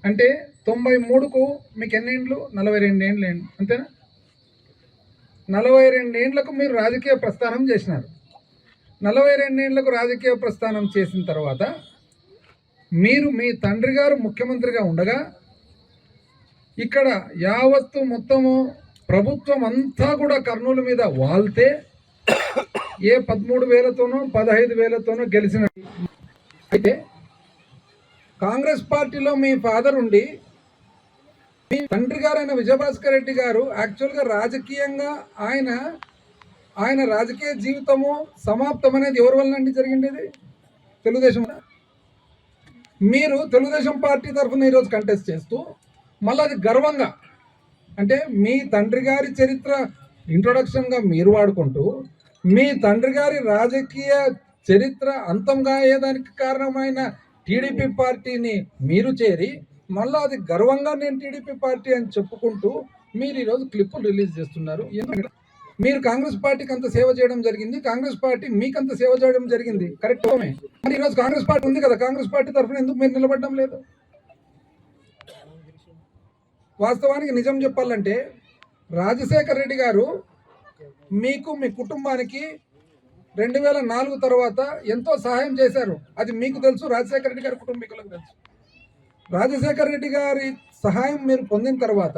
అంటే 93కు మీకు ఎన్ని ఏండ్లు? 42 ఏండ్లు అండి, అంతేనా? 42 ఏండ్లకు మీరు రాజకీయ ప్రస్థానం చేసినారు. 42 ఏండ్లకు రాజకీయ ప్రస్థానం చేసిన తర్వాత మీరు మీ తండ్రి గారు ముఖ్యమంత్రిగా ఉండగా ఇక్కడ యావత్తు మొత్తము ప్రభుత్వం అంతా కూడా కర్నూలు మీద వాళ్తే ఏ 13,000తోనో 15,000తోనో గెలిచిన. అయితే కాంగ్రెస్ పార్టీలో మీ ఫాదర్ ఉండి మీ తండ్రి గారైన విజయభాస్కర్ రెడ్డి గారు యాక్చువల్గా రాజకీయంగా ఆయన రాజకీయ జీవితము సమాప్తం అనేది ఎవరి వల్ల అండి జరిగిండేది? తెలుగుదేశం. మీరు తెలుగుదేశం పార్టీ తరఫున ఈరోజు కంటెస్ట్ చేస్తూ మళ్ళీ అది గర్వంగా, అంటే మీ తండ్రి గారి చరిత్ర ఇంట్రొడక్షన్గా మీరు వాడుకుంటూ మీ తండ్రి గారి రాజకీయ చరిత్ర అంతంగా అయ్యేదానికి కారణమైన టీడీపీ పార్టీని మీరు చేరి మళ్ళీ అది గర్వంగా నేను టీడీపీ పార్టీ అని చెప్పుకుంటూ మీరు ఈరోజు క్లిప్పులు రిలీజ్ చేస్తున్నారు. మీరు కాంగ్రెస్ పార్టీకి అంత సేవ చేయడం జరిగింది, కాంగ్రెస్ పార్టీ మీకంత సేవ చేయడం జరిగింది, కరెక్ట్? మరి ఈరోజు కాంగ్రెస్ పార్టీ ఉంది కదా, కాంగ్రెస్ పార్టీ తరఫున ఎందుకు మీరు నిలబడడం లేదు? వాస్తవానికి నిజం చెప్పాలంటే రాజశేఖర్ రెడ్డి గారు మీకు మీ కుటుంబానికి 2004 తర్వాత ఎంతో సహాయం చేశారు. అది మీకు తెలుసు, రాజశేఖర రెడ్డి గారి కుటుంబీకులకు తెలుసు. రాజశేఖర రెడ్డి గారి సహాయం మీరు పొందిన తర్వాత,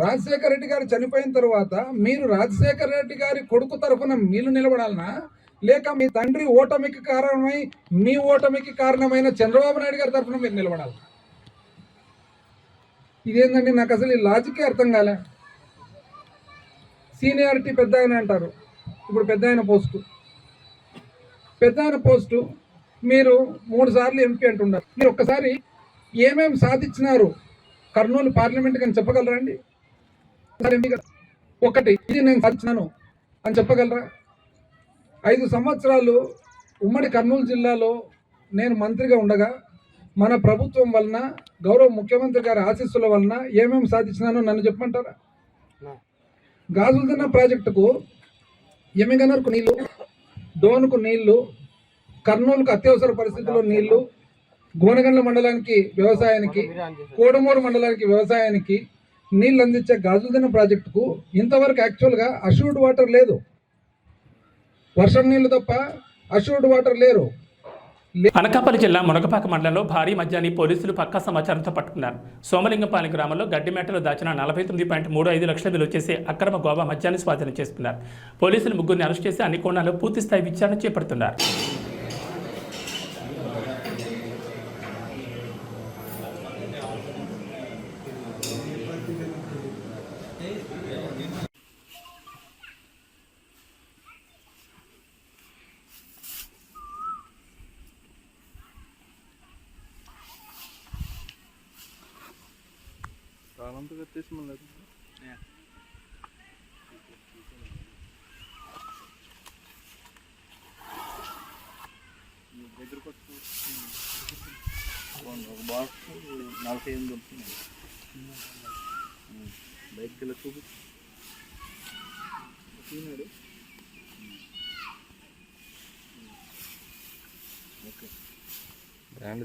రాజశేఖర రెడ్డి గారు చనిపోయిన తర్వాత మీరు రాజశేఖర రెడ్డి గారి కొడుకు తరఫున మీరు నిలబడాలనా, లేక మీ తండ్రి ఓటమికి కారణమై మీ ఓటమికి కారణమైన చంద్రబాబు నాయుడు గారి తరఫున మీరు నిలబడాలి? ఇదేంటండి, నాకు అసలు ఈ లాజికే అర్థం కాలే. సీనియారిటీ పెద్ద ఆయన అంటారు, ఇప్పుడు పెద్ద ఆయన పోస్టు మీరు 3 సార్లు ఎంపీ అంటున్నారు. మీరు ఒక్కసారి ఏమేమి సాధించినారు కర్నూలు పార్లమెంట్కి అని చెప్పగలరా అండి? ఒకటి ఇది నేను సాధించినాను అని చెప్పగలరా? 5 సంవత్సరాలు ఉమ్మడి కర్నూలు జిల్లాలో నేను మంత్రిగా ఉండగా మన ప్రభుత్వం వలన, గౌరవ ముఖ్యమంత్రి గారి ఆశీస్సుల వలన ఏమేమి సాధించినానో నన్ను చెప్పమంటారా? గాజులదిన్న ప్రాజెక్టుకు ఎమ్మిగనర్కు నీళ్లు, డోన్కు నీళ్లు, కర్నూలుకు అత్యవసర పరిస్థితుల్లో నీళ్లు, గోనగండ్ల మండలానికి వ్యవసాయానికి, కోడమూరు మండలానికి వ్యవసాయానికి నీళ్ళు అందించే గాజులదిన్న ప్రాజెక్టుకు ఇంతవరకు యాక్చువల్గా అష్యూర్డ్ వాటర్ లేదు. వర్షం నీళ్లు తప్ప అష్యూర్డ్ వాటర్ లేరు. అనకాపల్లి జిల్లా మునగపాక మండలంలో భారీ మద్యాన్ని పోలీసులు పక్కా సమాచారంతో పట్టుకున్నారు. సోమలింగంపాలెం గ్రామంలో గడ్డిమేటలో దాచిన 49.35 లక్షల విలువ చేసే అక్రమ గోవా మద్యాన్ని స్వాధీనం చేసుకున్నారు. పోలీసులు 3గురిని అరెస్ట్ చేసి అన్ని కోణాల్లో పూర్తిస్థాయి విచారణ చేపడుతున్నారు. తాళంతో కట్టేసి మళ్ళీ దగ్గరకు వచ్చి ఒక బాక్స్ 48 ఉంటుంది. బయటకి వెళ్ళి చూపి ఓకే. బ్రాండ్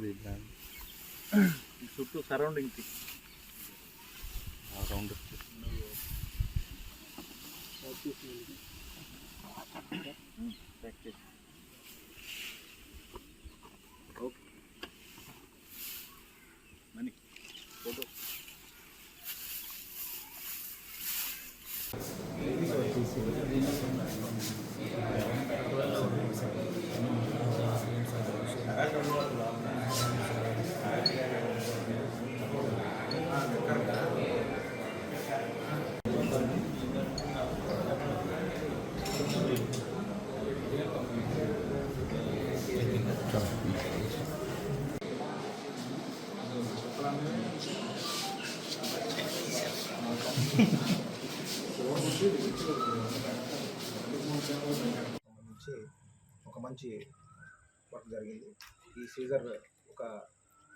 చుట్టూ surrounding round okay. Money photo ఒక మంచి వర్క్ జరిగింది. ఈ సీజర్ ఒక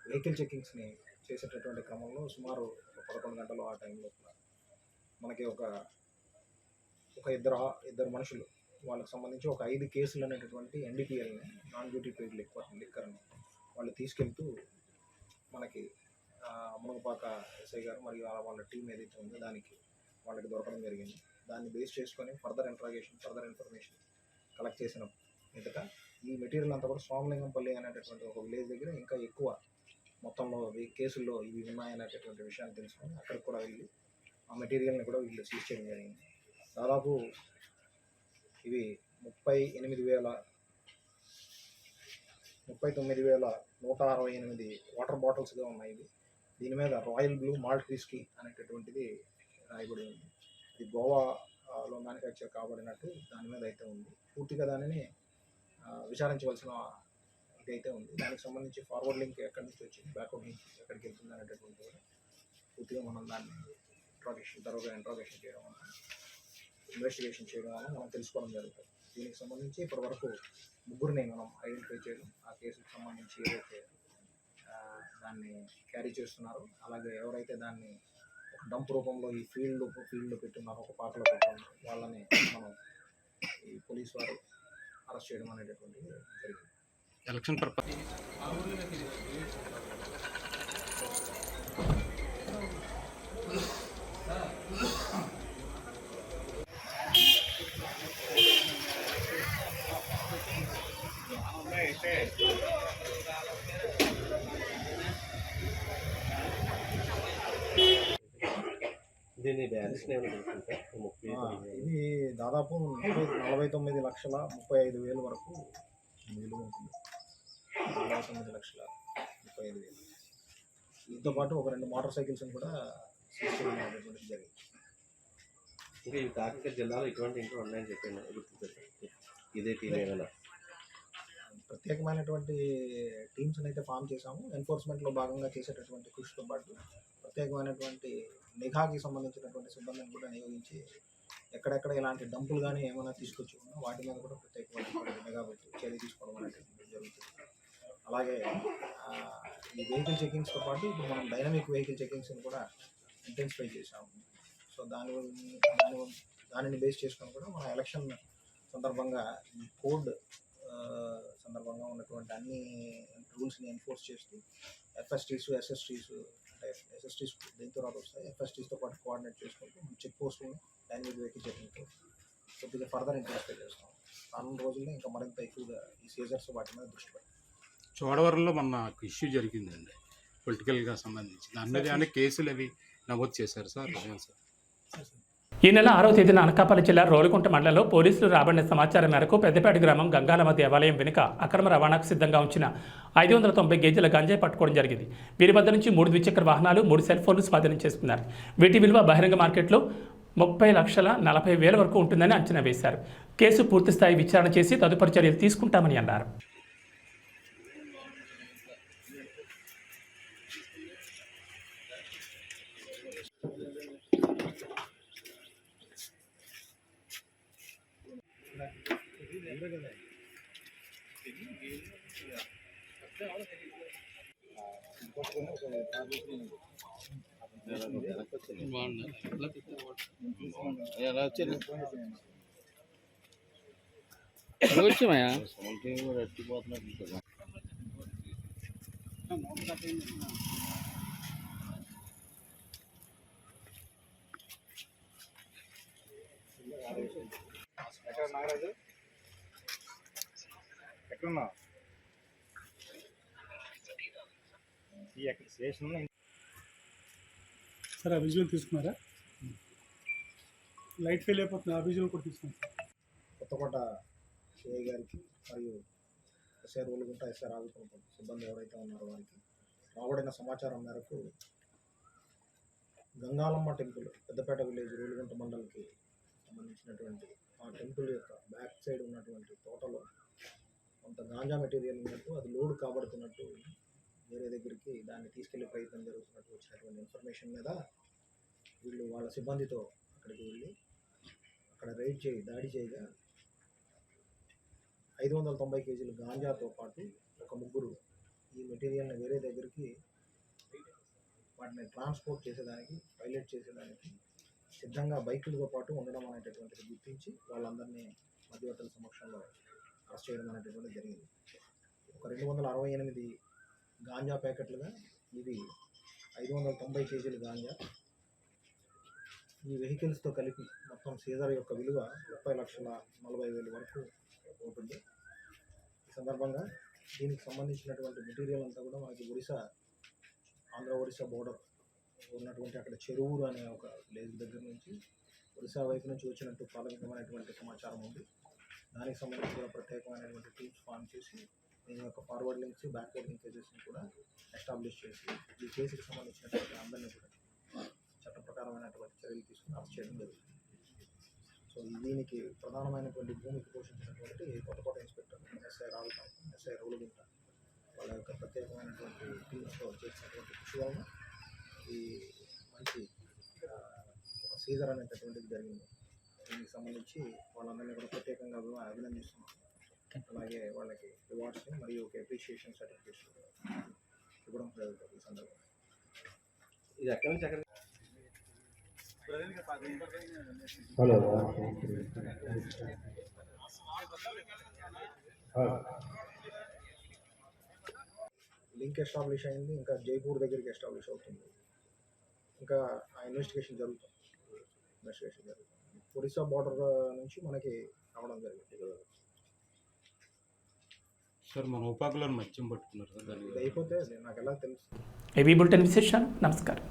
వెహికల్ చెకింగ్స్ని చేసేటటువంటి క్రమంలో సుమారు 11 గంటలు ఆ టైంలో మనకి ఒక ఇద్దరు మనుషులు వాళ్ళకి సంబంధించి ఒక 5 కేసులు అనేటటువంటి NDPLని, నాన్ డ్యూటీ పెయిడ్ లిక్కర్ని వాళ్ళు తీసుకెళ్తూ మనకి మునగపాక ఎస్ఐ గారు మరియు వాళ్ళ టీం ఏదైతే ఉందో దానికి వాళ్ళకి దొరకడం జరిగింది. దాన్ని బేస్ చేసుకొని ఫర్దర్ ఇన్ఫర్మేషన్ కలెక్ట్ చేసిన మీదట ఈ మెటీరియల్ అంతా కూడా సోమలింగంపల్లి అనేటటువంటి ఒక విలేజ్ దగ్గర ఇంకా ఎక్కువ మొత్తంలో కేసుల్లో ఇవి ఉన్నాయనేటటువంటి విషయాన్ని తెలుసుకొని అక్కడికి కూడా వెళ్ళి ఆ మెటీరియల్ని కూడా వీళ్ళు సీజ్ చేయడం జరిగింది. దాదాపు ఇవి 39,168 వాటర్ బాటిల్స్గా ఉన్నాయి. దీని మీద రాయల్ బ్లూ మాల్ట్ విస్కీ అనేటటువంటిది రాయబడి ఉంది. ఇది గోవాలో మ్యానుఫ్యాక్చర్ కాబడినట్టు దాని మీద అయితే ఉంది. పూర్తిగా దానిని విచారించవలసిన ఇదైతే ఉంది. దానికి సంబంధించి ఫార్వర్డ్ లింక్ ఎక్కడి నుంచి వచ్చింది, బ్యాక్వర్డ్ లింక్ ఎక్కడికి వెళ్తుంది అనేటటువంటి పూర్తిగా మనం దాన్ని ఇంట్రాగేషన్ చేయడం వల్ల, ఇన్వెస్టిగేషన్ చేయడం వల్ల మనం తెలుసుకోవడం జరుగుతుంది. దీనికి సంబంధించి ఇప్పటి వరకు 3 మనం ఐడెంటిఫై చేయడం, ఆ కేసుకు సంబంధించి ఏదైతే దాన్ని క్యారీ చేస్తున్నారో, అలాగే ఎవరైతే దాన్ని ఒక డంప్ రూపంలో ఈ ఫీల్డ్లో పెట్టున్నారో, ఒక పాకలో పెట్టున్నారో వాళ్ళని మనం ఈ పోలీస్ వారు అరెస్ట్ చేయడం అనేటటువంటిది జరిగింది. ఎలక్షన్ పర్పస్ ఇది దాదాపు 49,35,000 వరకు విలువ ఉంటుంది. 49,35,000. దీంతో పాటు ఒక 2 మోటార్ సైకిల్స్ని కూడా సీజ్ చేయడం అనేటువంటిది జరిగింది. ఇంకా ఈ కాకినాడ జిల్లాలో ఇటువంటి ఇంకా ఉన్నాయని చెప్పాను గుర్తించారు. ఇదే టీం ఏమైనా ప్రత్యేకమైనటువంటి టీమ్స్ని అయితే ఫామ్ చేశాము. ఎన్ఫోర్స్మెంట్లో భాగంగా చేసేటటువంటి కృషితో పాటు ప్రత్యేకమైనటువంటి నిఘాకి సంబంధించినటువంటి సిబ్బందిని కూడా నియోగించి ఎక్కడెక్కడ ఇలాంటి డంపులు కానీ ఏమైనా తీసుకొచ్చి ఉన్నా వాటి మీద కూడా ప్రత్యేకమైనటువంటి నిఘా పెట్టి చర్య తీసుకోవడం అనేటువంటిది జరుగుతుంది. అలాగే ఈ వెహికల్ చెకింగ్స్తో పాటు ఇప్పుడు మనం డైనమిక్ వెహికల్ చెకింగ్స్ని కూడా ఇంటెన్సిఫై చేశాము. సో దానిని బేస్ చేసుకొని కూడా మన ఎలక్షన్ సందర్భంగా ఈ కోడ్ సందర్భంగా ఉన్నటువంటి అన్ని రూల్స్ని ఎన్ఫోర్స్ చేస్తూ FSTs, SSTs అంటే SSTs దీని తర్వాత వస్తాయి. FSTస్తో పాటు కోఆర్డినేట్ చేసుకుంటూ చెక్ పోస్టులను డైనమిక్ వెహికల్ చెకింగ్తో కొద్దిగా ఫర్దర్ ఇంటెన్సిఫై చేస్తాం. రానున్న రోజుల్లో ఇంకా మరింత ఎక్కువగా ఈ సీజర్స్ వాటి మీద దృష్టి పెడతాం. చోడవరంలో మొన్న ఇష్యూ జరిగిందండి పొలిటికల్గా సంబంధించి. దాని మీద ఏమైనా కేసులు అవి నమోదు చేశారు సార్? ఈ నెల 6వ తేదీన అనకాపల్లి జిల్లా రోలుకుంట మండలంలో పోలీసులు రాబడిన సమాచారం మేరకు పెద్దపేట గ్రామం గంగాలమ్మ దేవాలయం వెనుక అక్రమ రవాణాకు సిద్ధంగా ఉంచిన 590 గేజీల గంజాయి పట్టుకోవడం జరిగింది. వీరి వద్ద నుంచి 3 ద్విచక్ర వాహనాలు, 3 సెల్ ఫోన్లు స్వాధీనం చేసుకున్నారు. వీటి విలువ బహిరంగ మార్కెట్లో 30,40,000 వరకు ఉంటుందని అంచనా వేశారు. కేసు పూర్తిస్థాయి విచారణ చేసి తదుపరి చర్యలు తీసుకుంటామని అన్నారు. నాగరాజు ఎక్కడున్నా ఈ స్టేషన్ సార్ ఆ విజువల్ తీసుకున్నారా? లైట్ ఫెయిల్ అయిపోతుంది, ఆ విజువల్ కూడా తీసుకున్నాం. కొత్తకోట సిఐ గారికి మరియు ఎస్ఐ రోలుగుంట, ఎస్ఐ రాజపురం సిబ్బంది ఎవరైతే ఉన్నారో వారికి రాబడిన సమాచారం మేరకు గంగాలమ్మ టెంపుల్ పెద్దపేట విలేజ్ రోలుగుంట మండలికి సంబంధించినటువంటి ఆ టెంపుల్ యొక్క బ్యాక్ సైడ్ ఉన్నటువంటి తోటలో కొంత గాంజా మెటీరియల్ ఉన్నట్టు, అది లోడ్ కాబడుతున్నట్టు వేరే దగ్గరికి దాన్ని తీసుకెళ్లే ప్రయత్నం జరుగుతున్నట్టు వచ్చినటువంటి ఇన్ఫర్మేషన్ మీద వీళ్ళు వాళ్ళ సిబ్బందితో అక్కడికి వెళ్ళి అక్కడ దాడి చేయగా 590 కేజీల గాంజాతో పాటు ఒక 3 ఈ మెటీరియల్ని వేరే దగ్గరికి వాటిని ట్రాన్స్పోర్ట్ చేసేదానికి, పైలట్ చేసేదానికి సిద్ధంగా బైకులతో పాటు ఉండడం అనేటటువంటిది గుర్తించి వాళ్ళందరినీ మధ్యవర్తుల సమక్షంలో అరెస్ట్ చేయడం అనేటటువంటిది జరిగింది. ఒక 268 గాంజా ప్యాకెట్లుగా ఇవి 590 కేజీలు గాంజా. ఈ వెహికల్స్తో కలిపి మొత్తం సీజర్ యొక్క విలువ 30,40,000 వరకు ఉంటుంది. ఈ సందర్భంగా దీనికి సంబంధించినటువంటి మెటీరియల్ అంతా కూడా మనకి ఆంధ్ర-ఒరిస్సా బోర్డర్ ఉన్నటువంటి అక్కడ చెరువురు అనే ఒక విలేజ్ దగ్గర నుంచి ఒరిస్సా వైపు నుంచి వచ్చినట్టు ప్రాథమికమైనటువంటి సమాచారం ఉంది. దానికి సంబంధించి కూడా ప్రత్యేకమైనటువంటి టీమ్స్ ఫామ్ చేసి దీని యొక్క ఫార్వర్డ్ లింక్స్, బ్యాక్వర్డ్ లింకేజెస్ని కూడా ఎస్టాబ్లిష్ చేసి ఈ కేసుకి సంబంధించినటువంటి అందరినీ కూడా చట్ట ప్రకారమైనటువంటి చర్యలు తీసుకుని అరెస్ట్ చేయడం జరుగుతుంది. సో దీనికి ప్రధానమైనటువంటి భూమికి పోషించినటువంటి Kothakota inspector SI Ravukanth, SI Rolugunta వాళ్ళ యొక్క ప్రత్యేకమైనటువంటి టీమ్స్తో చేసినటువంటి కృషి వలన ఈ మంచి ఒక సీజర్ అనేటటువంటిది జరిగింది. దీనికి సంబంధించి వాళ్ళందరినీ కూడా ప్రత్యేకంగా అభినందిస్తున్నాం. అలాగే వాళ్ళకి రివార్డ్స్ మరియు ఒక అప్రిషియేషన్ సర్టిఫికేట్స్ ఇవ్వడం జరుగుతుంది. ఈ సందర్భంగా ఇది ఎక్కడి నుంచి ఎక్కడ లింక్ ఎస్టాబ్లిష్ అయింది. ఇంకా జైపూర్ దగ్గరికి ఎస్టాబ్లిష్ అవుతుంది. ఇంకా ఆ ఇన్వెస్టిగేషన్ జరుగుతుంది. ఒరిస్సా బార్డర్ నుంచి మనకి రావడం జరిగింది. సార్ మన ఉపాకులను మద్యం పట్టుకున్నారు సార్, ఇది అయిపోతే నాకు ఎలా తెలుసు. ఏవీ బులెటిన్ విశేషాలు. నమస్కారం.